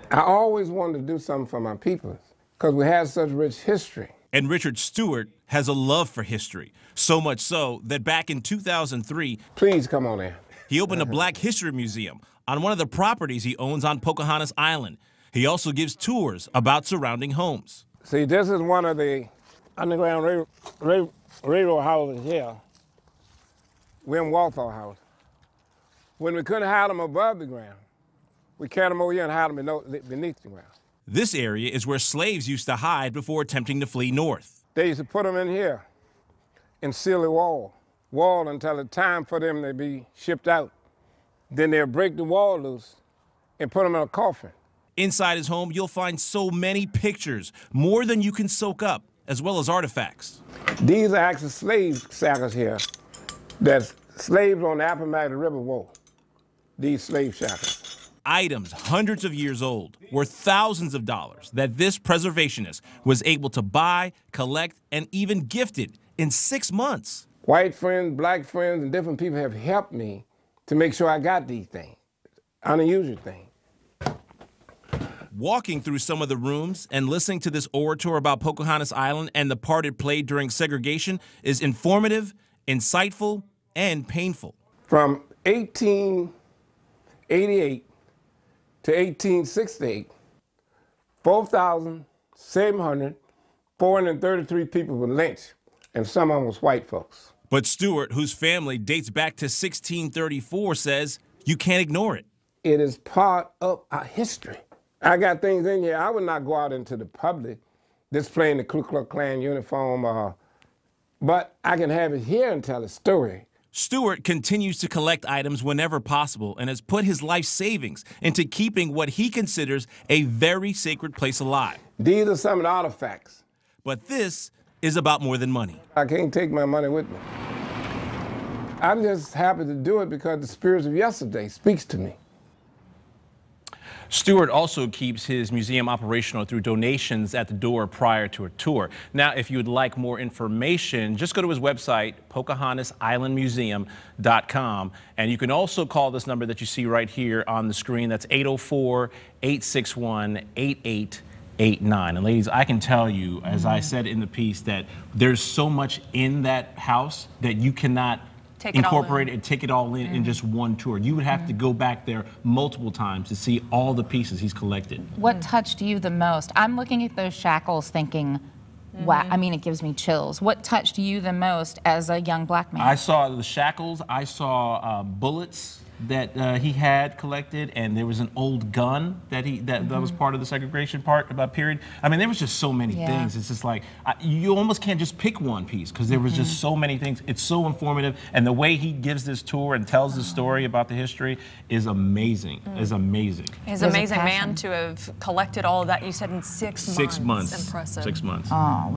I always wanted to do something for my people because we had such rich history. And Richard Stewart has a love for history, so much so that back in 2003, Please come on in. he opened a Black History Museum on one of the properties he owns on Pocahontas Island. He also gives tours about surrounding homes. See, this is one of the underground railroad houses here. We're in Walthall House. When we couldn't hide them above the ground, we carried them over here and hide them beneath the ground. This area is where slaves used to hide before attempting to flee north. They used to put them in here and seal the wall until it's time for them to be shipped out. Then they'll break the wall loose and put them in a coffin. Inside his home, you'll find so many pictures, more than you can soak up, as well as artifacts. These are actually slave shackles here. That's slaves on the Appomattox River wall. These slave shackles. Items hundreds of years old, worth thousands of dollars, that this preservationist was able to buy, collect, and even gifted in 6 months. White friends, black friends, and different people have helped me to make sure I got these things, unusual things. Walking through some of the rooms and listening to this orator about Pocahontas Island and the part it played during segregation is informative, insightful, and painful. From 1888 to 1868, 4,433 people were lynched, and some of them was white folks. But Stewart, whose family dates back to 1634, says you can't ignore it. It is part of our history. I got things in here. I would not go out into the public displaying the Ku Klux Klan uniform, but I can have it here and tell a story. Stewart continues to collect items whenever possible and has put his life savings into keeping what he considers a very sacred place alive. These are some of the artifacts. But this is about more than money. I can't take my money with me. I'm just happy to do it because the spirits of yesterday speaks to me. Stewart also keeps his museum operational through donations at the door prior to a tour. Now, if you would like more information, just go to his website, PocahontasIslandMuseum.com, and you can also call this number that you see right here on the screen. That's 804-861-8889. And ladies, I can tell you, as I said in the piece, that there's so much in that house that you cannot incorporate it and take it all in just one tour. You would have to go back there multiple times to see all the pieces he's collected. What touched you the most? I'm looking at those shackles thinking, wow, I mean, it gives me chills. What touched you the most as a young Black man? I saw the shackles, I saw bullets that he had collected, and there was an old gun that that was part of the segregation period. I mean, there was just so many things. It's just like, you almost can't just pick one piece because there was just so many things. It's so informative, and the way he gives this tour and tells the story about the history is amazing. Is amazing. He's an amazing man to have collected all of that. You said in 6 months. 6 months. Impressive. 6 months. Oh,